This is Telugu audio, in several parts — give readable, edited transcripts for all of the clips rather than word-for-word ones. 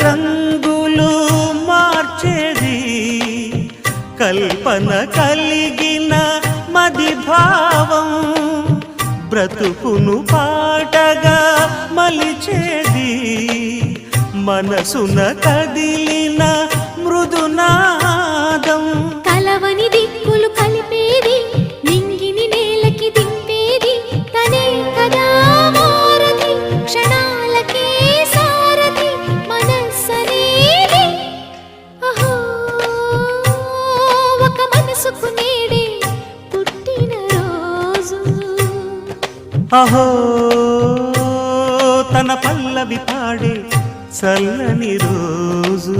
రంగులు మార్చేది కల్పన కలిగిన మది భావం బ్రతుకును పాటగా మలిచేది మనసున కదిలిన మృదునాదం కలవని దిక్కులు కలిపేది నింగిని నేలకి దింపేది తనే కదా మారది క్షణాలకే సారది మనస్సనేది అహో ఒక మనసుకు నేడే పుట్టిన రోజు అహో తన పల్లవి పాడే చల్లని రోజు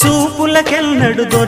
చూపులకెన్నడు దొర